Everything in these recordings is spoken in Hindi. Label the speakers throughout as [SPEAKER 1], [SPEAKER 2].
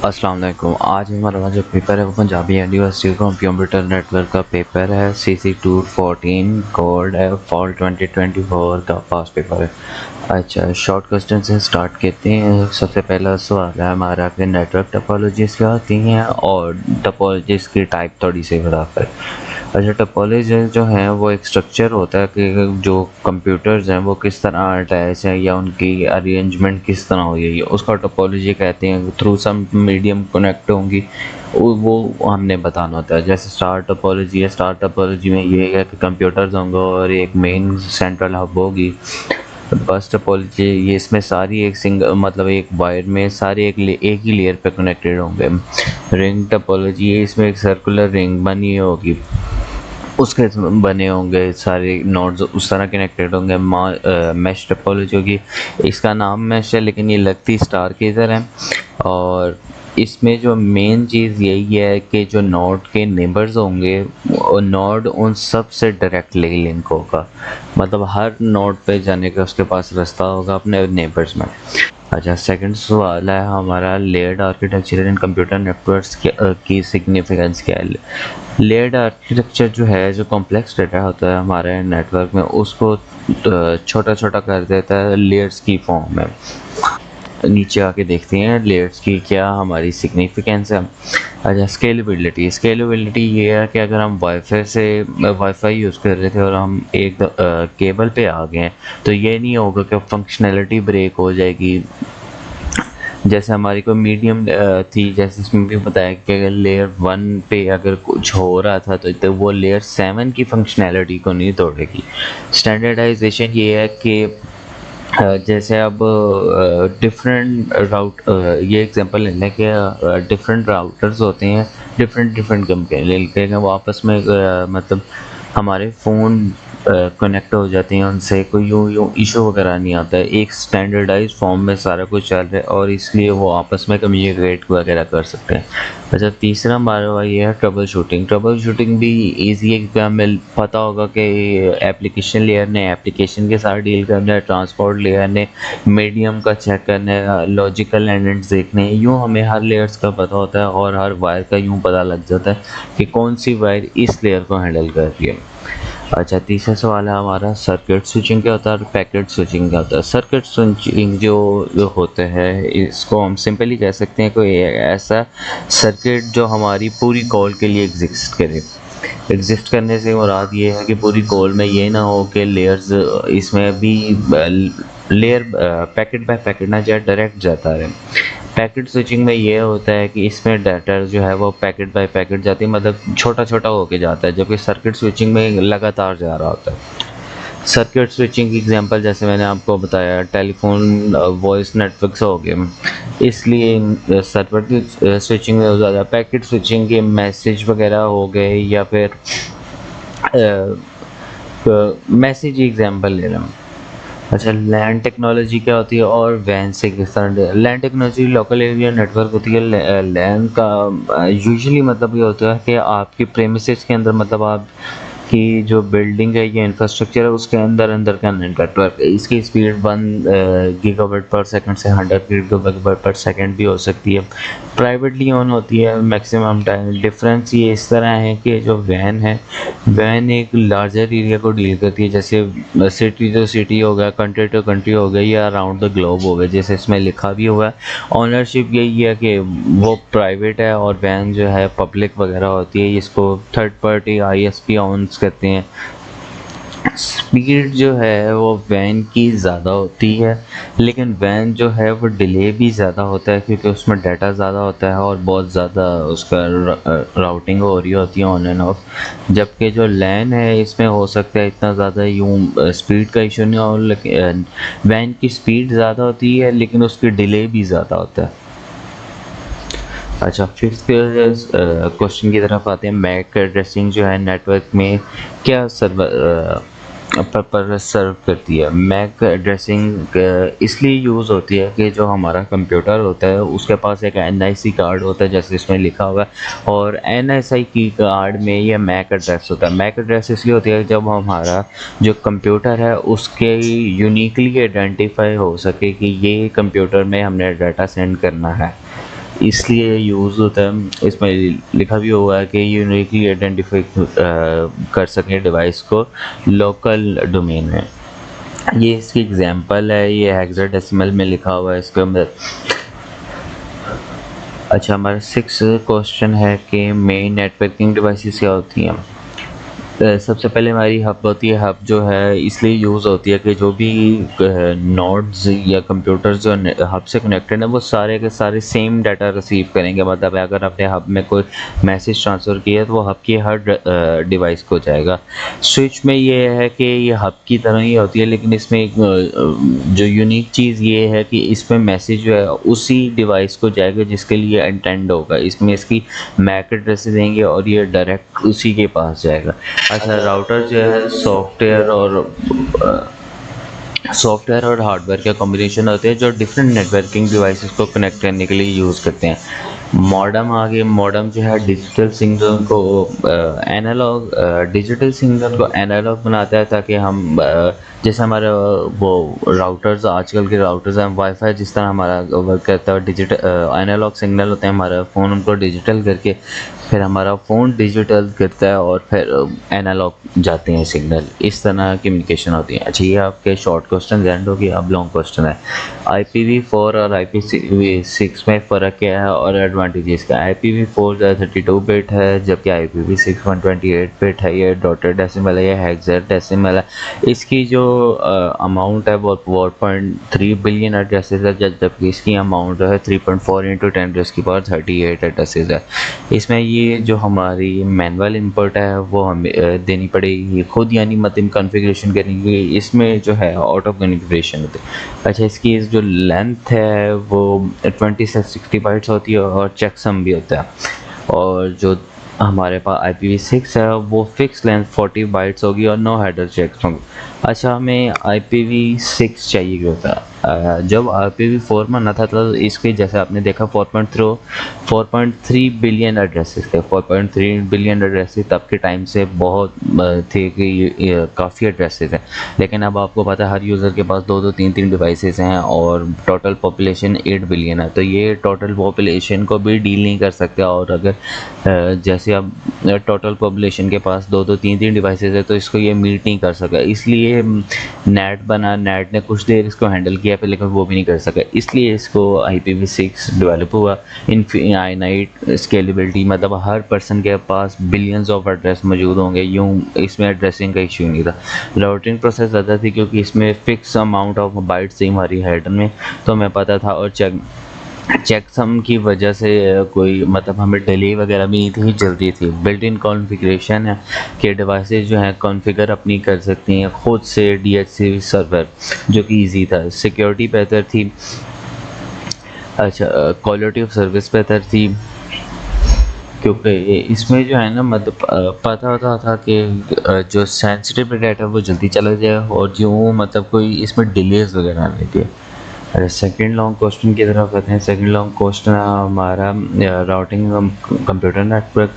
[SPEAKER 1] अस्सलाम वालेकुम। आज हमारा जो पेपर है वो पंजाबी यूनिवर्सिटी कंप्यूटर नेटवर्क का पेपर है। CC214 कोड है, फॉल 2024 का पास पेपर है। अच्छा, शॉर्ट क्वेश्चन से स्टार्ट करते हैं। सबसे पहला सवाल है हमारा कि नेटवर्क टोपोलॉजीज क्या होती हैं और टोपोलॉजीज की टाइप थोड़ी सी बताकर। अच्छा, टोपोलॉजी जो है वो एक स्ट्रक्चर होता है कि जो कंप्यूटर्स हैं वो किस तरह अटैच है या उनकी अरेंजमेंट किस तरह हुई है, उसका टोपोलॉजी कहते हैं। थ्रू सम मीडियम कनेक्ट होंगी वो हमने बताना होता है। जैसे स्टार टोपोलॉजी है, स्टार टोपोलॉजी में ये है कि कंप्यूटर्स होंगे और एक मेन सेंट्रल हब होगी। बस टोपोलॉजी ये इसमें सारी एक सिंगल मतलब एक वायर में सारे एक ही लेयर पे कनेक्टेड होंगे। रिंग टोपोलॉजी है, इसमें एक सर्कुलर रिंग बनी होगी, उसके बने होंगे सारे नोड्स उस तरह कनेक्टेड होंगे। मैश टोपोलॉजी होगी, इसका नाम मैश है लेकिन ये लगती स्टार की तरह है। और इसमें जो मेन चीज़ यही है कि जो नोड के नेबर्स होंगे और नोड उन सब से डायरेक्टली लिंक होगा, मतलब हर नोड पे जाने का उसके पास रास्ता होगा अपने नेबर्स में। अच्छा, सेकंड सवाल है हमारा, लेयर्ड आर्किटेक्चर इन कंप्यूटर नेटवर्क्स की सिग्निफिकेंस क्या है। लेयर्ड आर्किटेक्चर जो है, जो कॉम्प्लेक्स डाटा होता है हमारे नेटवर्क में, उसको छोटा छोटा कर देता है लेयर्स की फॉर्म में। नीचे आके देखते हैं लेयर्स की क्या हमारी सिग्निफिकेंस है। अच्छा, स्केलेबिलिटी। स्केलेबिलिटी ये है कि अगर हम वाईफाई यूज़ कर रहे थे और हम एक केबल पे आ गए हैं तो ये नहीं होगा कि फंक्शनैलिटी ब्रेक हो जाएगी। जैसे हमारी कोई मीडियम थी, जैसे इसमें भी बताया कि अगर लेयर 1 पे अगर कुछ हो रहा था तो वो लेयर 7 की फंक्शनैलिटी को नहीं तोड़ेगी। स्टैंडर्डाइजेशन ये है कि जैसे अब डिफरेंट ये एग्जांपल ले लें कि डिफरेंट राउटर्स होते हैं, डिफरेंट डिफरेंट कंपनी के, वो आपस में मतलब हमारे फ़ोन कनेक्ट हो जाते हैं उनसे, कोई यूँ इशू वगैरह नहीं आता है। एक स्टैंडर्डाइज फॉर्म में सारा कुछ चल रहा है और इसलिए वो आपस में कम्युनिकेट वगैरह कर सकते हैं। अच्छा, तीसरा हमारा ये है ट्रबल शूटिंग। ट्रबल शूटिंग भी ईजी है क्योंकि हमें पता होगा कि एप्लीकेशन लेयर ने एप्लीकेशन के साथ डील करना है, ट्रांसपोर्ट लेयर ने मीडियम का चेक करना है, लॉजिकल एलिमेंट्स देखने हैं। यूँ हमें हर लेयर्स का पता होता है और हर वायर का यूँ पता लग जाता है कि कौन सी वायर इस लेयर को हैंडल कर रही है। अच्छा, तीसरा सवाल है हमारा, सर्किट स्विचिंग क्या होता है और पैकेट स्विचिंग क्या होता है। सर्किट स्विचिंग जो होते हैं इसको हम सिंपली कह सकते हैं कोई ऐसा सर्किट जो हमारी पूरी कॉल के लिए एग्जिस्ट करे। एग्जिस्ट करने से मुराद ये है कि पूरी कॉल में ये ना हो कि लेयर्स इसमें भी लेयर पैकेट बाय पैकेट ना जाए, डायरेक्ट जाता है। पैकेट स्विचिंग में ये होता है कि इसमें डाटा जो है वो पैकेट बाय पैकेट जाती है, मतलब छोटा छोटा होके जाता है, जबकि सर्किट स्विचिंग में लगातार जा रहा होता है। सर्किट स्विचिंग की एग्जांपल जैसे मैंने आपको बताया, टेलीफोन वॉइस नेटवर्क्स हो गए, इसलिए सर्किट स्विचिंग में ज़्यादा। पैकेट स्विचिंग के मैसेज वगैरह हो गए या फिर मैसेज एग्जांपल ले रहा हूँ। अच्छा, लैन टेक्नोलॉजी क्या होती है और वैन से किस तरह। लैन टेक्नोलॉजी लोकल एरिया नेटवर्क होती है। लैन का यूजुअली मतलब ये होता है कि आपकी प्रेमिसेस के अंदर, मतलब आप की जो बिल्डिंग है या इंफ्रास्ट्रक्चर है उसके अंदर अंदर का नेटवर्क है। इसकी स्पीड 1 गीगाबाइट पर सेकंड से 100 गीगाबाइट पर सेकंड भी हो सकती है। प्राइवेटली ऑन होती है मैक्सिमम टाइम। डिफरेंस ये इस तरह है कि जो वैन है, वैन एक लार्जर एरिया को डील करती है, जैसे सिटी टू सिटी हो गया, कंट्री टू कंट्री हो गया या अराउंड द ग्लोब हो गया, जैसे इसमें लिखा भी हुआ है। ऑनरशिप यही है कि वो प्राइवेट है और वैन जो है पब्लिक वगैरह होती है। इसको थर्ड पार्टी ISP ऑन्स करते हैं। स्पीड जो है वो वैन की ज़्यादा होती है, लेकिन वैन जो है वो डिले भी ज़्यादा होता है क्योंकि उसमें डाटा ज़्यादा होता है और बहुत ज़्यादा उसका राउटिंग हो रही होती है ऑन एंड ऑफ। जबकि जो लैन है इसमें हो सकता है इतना ज़्यादा यूँ स्पीड का इशू नहीं हो, लेकिन वैन की स्पीड ज़्यादा होती है लेकिन उसकी डिले भी ज़्यादा होता है। अच्छा, फिफ्थ क्वेश्चन की तरफ आते हैं। मैक एड्रेसिंग जो है नेटवर्क में क्या पर्पस सर्व करती है। मैक एड्रेसिंग इसलिए यूज़ होती है कि जो हमारा कंप्यूटर होता है उसके पास एक NIC कार्ड होता है, जैसे इसमें लिखा हुआ है, और NSI की कार्ड में ये मैक एड्रेस होता है। मैक एड्रेस इसलिए होती है जब हमारा जो कंप्यूटर है उसके यूनिकली आइडेंटिफाई हो सके कि ये कंप्यूटर में हमने डाटा सेंड करना है। इसलिए यूज़ होता है। इसमें लिखा भी हुआ है कि यूनिकली आइडेंटिफाई कर सकें डिवाइस को लोकल डोमेन में। ये इसकी एग्जांपल है, ये हेक्साडेसिमल में लिखा हुआ है इसके अंदर। अच्छा, हमारा 6 क्वेश्चन है कि मेन नेटवर्किंग डिवाइसेस क्या होती हैं। सबसे पहले हमारी हब होती है। हब जो है इसलिए यूज़ होती है कि जो भी नोड्स या कंप्यूटर्स जो हब से कनेक्टेड है वो सारे के सारे सेम डाटा रिसीव करेंगे। मतलब अगर आपने हब में कोई मैसेज ट्रांसफ़र किया तो वो हब की हर डिवाइस को जाएगा। स्विच में ये है कि ये हब की तरह ही होती है, लेकिन इसमें एक जो यूनिक चीज़ ये है कि इसमें मैसेज जो है उसी डिवाइस को जाएगा जिसके लिए इंटेंड होगा। इसमें इसकी मैक एड्रेस देंगे और ये डायरेक्ट उसी के पास जाएगा। अच्छा, राउटर जो है सॉफ्टवेयर और हार्डवेयर का कॉम्बिनेशन होते हैं जो डिफरेंट नेटवर्किंग डिवाइसेस को कनेक्ट करने के लिए यूज़ करते हैं। मॉडेम आगे, मॉडेम जो है डिजिटल सिग्नल को एनालॉग बनाता है ताकि हम जैसे हमारे वो राउटर्स, आजकल के राउटर्स हैं, वाईफाई जिस तरह हमारा वर्क करता है, डिजिटल एनालॉग सिग्नल होते हैं, हमारा फ़ोन उनको डिजिटल करके फिर हमारा फ़ोन डिजिटल करता है और फिर एनालॉग जाते हैं सिग्नल। इस तरह कम्युनिकेशन होती है। अच्छा, ये आपके शॉर्ट क्वेश्चन एंड हो गया। अब लॉन्ग क्वेश्चन है, IPv4 और IPv6 में फ़र्क क्या है और एडवांटेजेस क्या है। IPv4 32 बिट है जबकि IPv6 128 बिट है। ये डॉटेड डेसिमल है, ये हेक्साडेसिमल है। इसकी जो अमाउंट है वो 4.3 बिलियन एड्रेसेस है जबकि इसकी अमाउंट है 3.4 × 10⁻38 एड्रेसेस है। इसमें ये जो हमारी मैनुअल इनपुट है वो हमें देनी पड़ेगी खुद, यानी मतलब कॉन्फ़िगरेशन करेंगे। इसमें जो है ऑटो कॉन्फ़िगरेशन होती है। अच्छा, इसकी जो लेंथ है वो 20 से 60 बाइट्स होती है और चेकसम भी होता है। और जो हमारे पास IPv6 है वो फिक्स लेंथ 40 बाइट्स होगी और नो हेडर चेक्स होंगे। अच्छा, हमें IPv6 चाहिए क्यों होता है। जब IPv4 में ना था तो इसके जैसे आपने देखा 4.3 बिलियन एड्रेसेस थे। 4.3 बिलियन एड्रेसेस तब के टाइम से बहुत थे कि ये काफ़ी एड्रेसेस हैं। लेकिन अब आपको पता है हर यूज़र के पास 2-2 3-3 डिवाइसेस हैं और टोटल पॉपुलेशन 8 बिलियन है। तो ये टोटल पॉपुलेशन को भी डील नहीं कर सकते। और अगर जैसे अब टोटल पॉपुलेशन के पास 2-2 3-3 डिवाइसेस है तो इसको ये मीट नहीं कर सका। इसलिए नेट बना, नेट ने कुछ देर इसको हैंडल किया फिर लेकिन वो भी नहीं कर सका। इसलिए इसको IPv6 डेवलप हुआ। इनफाइनाइट स्केलेबिलिटी, मतलब हर पर्सन के पास बिलियंस ऑफ एड्रेस मौजूद होंगे। यूँ इसमें एड्रेसिंग का इशू नहीं था। राउटिंग प्रोसेस ज़्यादा थी क्योंकि इसमें फ़िक्स अमाउंट ऑफ बाइट्स थी हमारी हेडर में, तो हमें पता था। और चेकसम की वजह से कोई मतलब हमें डिले वगैरह भी नहीं थी, जल्दी थी। बिल्ट इन कॉन्फ़िगरेशन है कि डिवाइसेस जो हैं कॉन्फ़िगर अपनी कर सकती हैं खुद से DHCP सर्वर, जो कि इजी था। सिक्योरिटी बेहतर थी। अच्छा, क्वालिटी ऑफ सर्विस बेहतर थी क्योंकि इसमें जो है ना मतलब पता होता था कि जो सेंसिटिव डाटा वो जल्दी चला जाए और जो मतलब कोई इसमें डिलेज वगैरह नहीं थी। अरे, सेकंड लॉन्ग क्वेश्चन की तरफ आते हैं। सेकंड लॉन्ग क्वेश्चन हमारा राउटिंग कंप्यूटर नेटवर्क।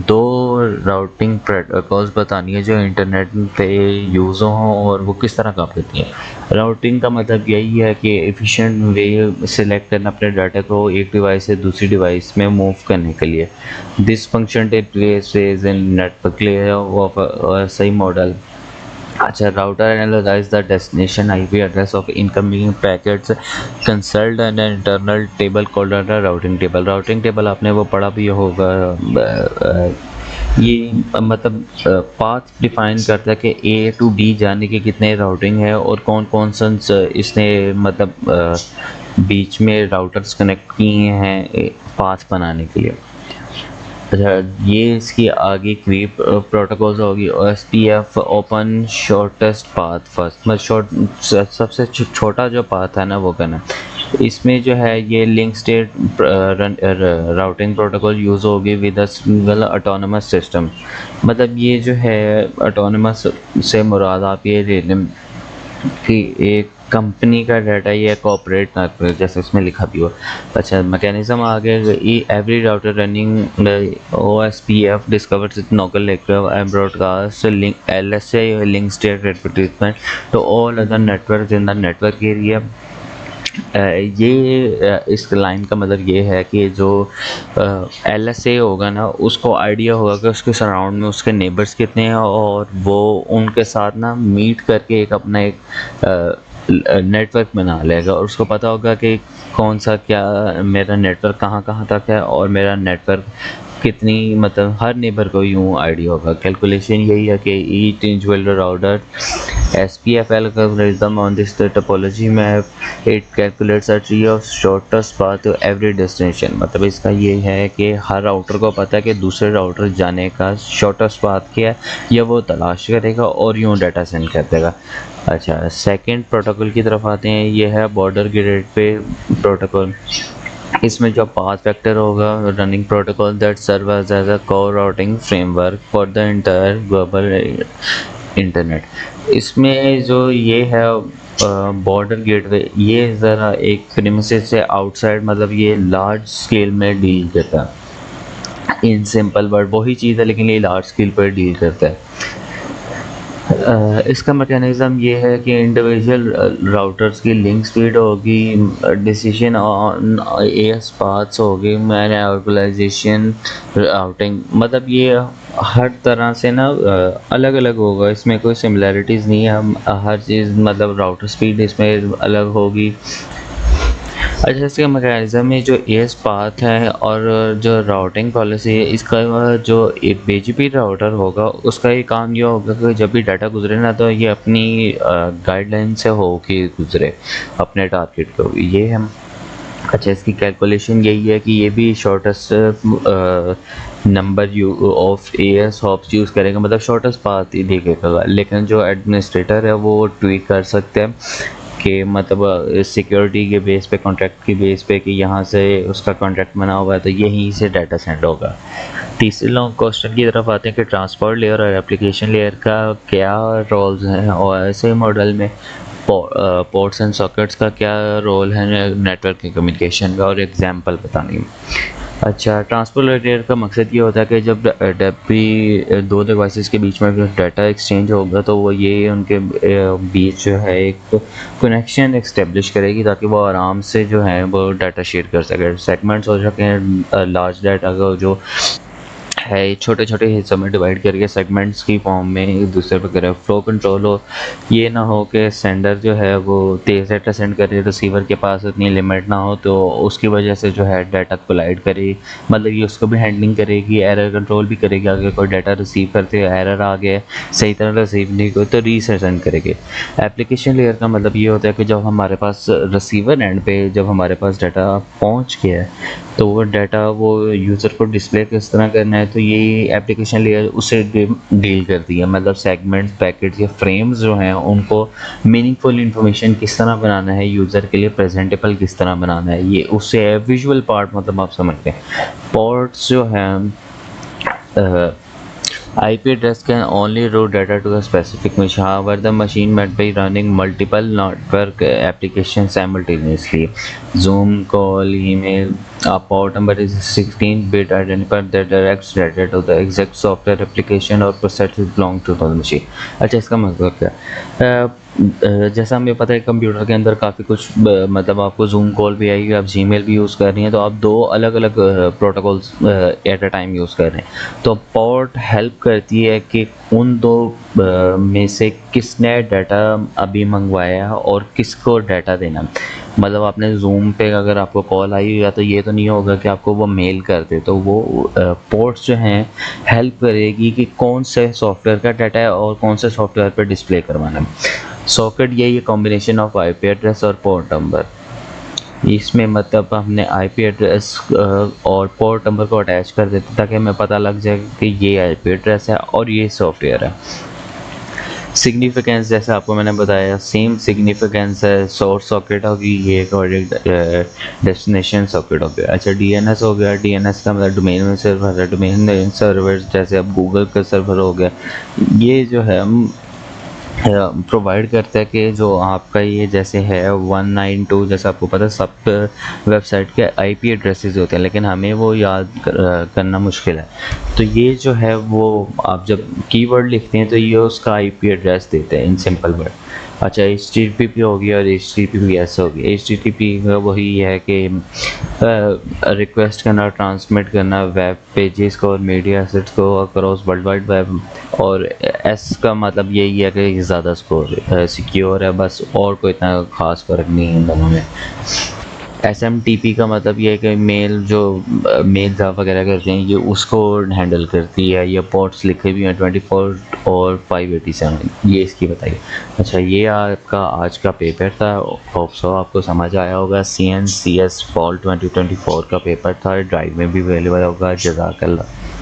[SPEAKER 1] दो राउटिंग प्रोटोकॉल्स बतानी है जो इंटरनेट पे यूज़ हों और वो किस तरह काम करती हैं। राउटिंग का मतलब यही है कि एफिशिएंट वे सिलेक्ट करना अपने डाटा को एक डिवाइस से दूसरी डिवाइस में मूव करने के लिए। This function take place in network layer of सही मॉडल। अच्छा, router analyse the destination IP address of incoming packets, consult an internal table called routing table. Routing table आपने वो पढ़ा भी होगा। ये मतलब पाथ डिफाइन करता है कि A to B जाने के कितने राउटिंग है और कौन कौन सा इसने मतलब बीच में राउटर्स कनेक्ट किए हैं पाथ बनाने के लिए। अच्छा, ये इसकी आगे की प्रोटोकॉल्स होगी। OSPF open shortest path first, मतलब सबसे छोटा जो पाथ है ना वो करना। इसमें जो है ये link state routing protocol use होगी with a single autonomous system. मतलब ये जो है ऑटोनमस से मुराद आप ये ले लें कि एक कंपनी का डाटा या कॉपरेट ना करे, जैसे इसमें लिखा भी हो। अच्छा, मैकेनिज्म आगे, every router running OSPF discovers it local network and broadcast link LSA link state advertisement to all other network in the network area इस लाइन का मतलब ये है कि जो LSA होगा ना, उसको आइडिया होगा कि उसके सराउंड में उसके नेबर्स कितने हैं और वो उनके साथ ना मीट करके एक अपना एक नेटवर्क बना लेगा और उसको पता होगा कि कौन सा क्या मेरा नेटवर्क कहाँ कहाँ तक है और मेरा नेटवर्क कितनी, मतलब हर नेबर को यूँ आइडिया होगा। कैलकुलेशन यही है कि each individual router SPF algorithm on this topology map, it calculates a tree of shortest path to every destination। मतलब इसका ये है कि हर राउटर को पता है कि दूसरे राउटर जाने का शॉर्टेस्ट पाथ क्या है, या वो तलाश करेगा और यूँ डाटा सेंड कर देगा। अच्छा, सेकंड प्रोटोकॉल की तरफ आते हैं। ये है बॉर्डर गेटवे प्रोटोकॉल। इसमें जो पाथ वेक्टर होगा, running protocol that serve as a core routing framework for the entire global internet. इसमें जो ये है बॉर्डर गेटवे, ये ज़रा एक प्रीमिसेस से आउटसाइड, मतलब ये लार्ज स्केल में डील करता है। इन सिंपल वर्ड वही चीज़ है लेकिन ये लार्ज स्केल पर डील करता है। इसका मैकेनिज़्म ये है कि इंडिविजुअल राउटर्स की लिंक स्पीड होगी, डिसीजन ऑन AS पाथ्स होगी, मैन ऑर्गेनाइजेशन राउटिंग, मतलब ये हर तरह से ना अलग अलग होगा। इसमें कोई सिमिलैरिटीज़ नहीं है। हम हर चीज़, मतलब राउटर स्पीड इसमें अलग होगी। अच्छा, इसका मैकेनिज़्म में जो AS पाथ है और जो राउटिंग पॉलिसी है, इसका जो एक BGP राउटर होगा उसका ये काम ये होगा कि जब भी डाटा गुजरे ना, तो ये अपनी गाइडलाइन से हो के गुजरे अपने टारगेट को। ये हम अच्छा, इसकी कैलकुलेशन यही है कि ये भी shortest number of AS hops use करेगा, मतलब शॉर्टेस्ट पाथ ही देखेगा। लेकिन जो एडमिनिस्ट्रेटर है वो ट्वीक कर सकते हैं कि मतलब सिक्योरिटी के बेस पे, कॉन्ट्रैक्ट के बेस पे, कि यहाँ से उसका कॉन्ट्रैक्ट बना हुआ है तो यहीं से डाटा सेंड होगा। तीसरे लॉन्ग क्वेश्चन की तरफ आते हैं कि ट्रांसपोर्ट लेयर और एप्लीकेशन लेयर का क्या रोल्स हैं, और ऐसे मॉडल में पोर्ट्स एंड सॉकेट्स का क्या रोल है नेटवर्क के कम्युनिकेशन का, और एग्जांपल बतानी है। अच्छा, ट्रांसपोर्ट लेयर का मकसद ये होता है कि जब भी दो डिवाइसेस के बीच में डाटा एक्सचेंज होगा तो वो ये उनके बीच जो है एक कनेक्शन एक्स्टेब्लिश करेगी ताकि वो आराम से जो है वो डाटा शेयर कर सके। सेगमेंट्स हो सकें, लार्ज डाटा का जो है छोटे छोटे हिस्सों में डिवाइड करके सेगमेंट्स की फॉर्म में एक दूसरे पर करे। फ्लो कंट्रोल हो, ये ना हो कि सेंडर जो है वो तेज़ डाटा सेंड करे, रिसीवर के पास उतनी लिमिट ना हो तो उसकी वजह से जो है डाटा कोलाइड करे, मतलब ये उसको भी हैंडलिंग करेगी, एरर कंट्रोल भी करेगी। अगर कोई डाटा रिसीव करते एरर आ गया, सही तरह रिसीव नहीं हो तो रीसेंड करेगी। एप्लीकेशन लेयर का मतलब ये होता है कि जब हमारे पास रिसीवर एंड पे जब हमारे पास डाटा पहुंच गया है तो वो डाटा वो यूज़र को डिस्प्ले किस तरह करना है, तो ये एप्लीकेशन लेयर उससे डील करती है। मतलब सेगमेंट्स, पैकेट्स या फ्रेम्स जो हैं उनको मीनिंगफुल इंफॉर्मेशन किस तरह बनाना है, यूज़र के लिए प्रेजेंटेबल किस तरह बनाना है, ये उससे विजुअल पार्ट, मतलब आप समझते हैं। पोर्ट्स जो हैं, IP address can only route data to a specific machine. However, the machine might be running multiple network applications simultaneously. Zoom call, email. A port number is a 16-bit identifier that directs data to the exact software application or process belong to the machine. अच्छा, इसका मतलब क्या है? जैसा हमें पता है कंप्यूटर के अंदर काफ़ी कुछ, मतलब आपको जूम कॉल भी आएगी, आप जीमेल भी यूज़ कर रही हैं, तो आप दो अलग अलग protocols at a time use कर रहे हैं। तो पोर्ट हेल्प करती है कि उन दो में से किसने डाटा अभी मंगवाया और किसको डाटा देना। मतलब आपने जूम पे अगर आपको कॉल आई या तो ये तो नहीं होगा कि आपको वो मेल कर दे, तो वो पोर्ट्स जो हैं हेल्प करेगी कि कौन से सॉफ्टवेयर का डाटा है और कौन से सॉफ्टवेयर पर डिस्प्ले करवाना है। सॉकेट यही कॉम्बिनेशन ऑफ IP एड्रेस और पोर्ट नंबर। इसमें मतलब हमने IP एड्रेस और पोर्ट नंबर को अटैच कर देते ताकि हमें पता लग जाए कि ये IP एड्रेस है और ये सॉफ्टवेयर है। सिग्निफिकेंस जैसे आपको मैंने बताया, सेम सिग्निफिकेंस है। सोर्स सॉकेट होगी ये और डेस्टिनेशन सॉकेट हो गया। अच्छा, DNS हो गया। DNS का मतलब डोमेन में सर्वर है। डोमेन सर्वर जैसे अब गूगल का सर्वर हो गया, ये जो है प्रोवाइड करता है कि जो आपका ये जैसे है 192, जैसे आपको पता है सब वेबसाइट के IP एड्रेसेस होते हैं लेकिन हमें वो याद करना मुश्किल है। तो ये जो है वो आप जब कीवर्ड लिखते हैं तो ये उसका IP एड्रेस देते हैं इन सिंपल वर्ड। अच्छा, एच टी टी पी हो गया और H T T P S हो गया। एच टी टी पी का वही है कि रिक्वेस्ट करना, ट्रांसमिट करना वेब पेजेस को और मीडिया एसेट्स को अक्रॉस वर्ल्ड वाइड वेब। और एस का मतलब यही है कि ज़्यादा स्कोर सिक्योर है, बस और कोई इतना ख़ास फ़र्क नहीं है इन दोनों में। एस एम टी पी का मतलब ये है कि मेल जो मेल्स आप वगैरह करते हैं ये उसको हैंडल करती है। ये पोर्ट्स लिखे भी हैं 24 और 587, ये इसकी बताइए। अच्छा, ये आपका आज का पेपर था। होप सो आपको समझ आया होगा। C N C S fall 2024 का पेपर था, ड्राइव में भी अवेलेबल होगा। जज़ाकल्लाह।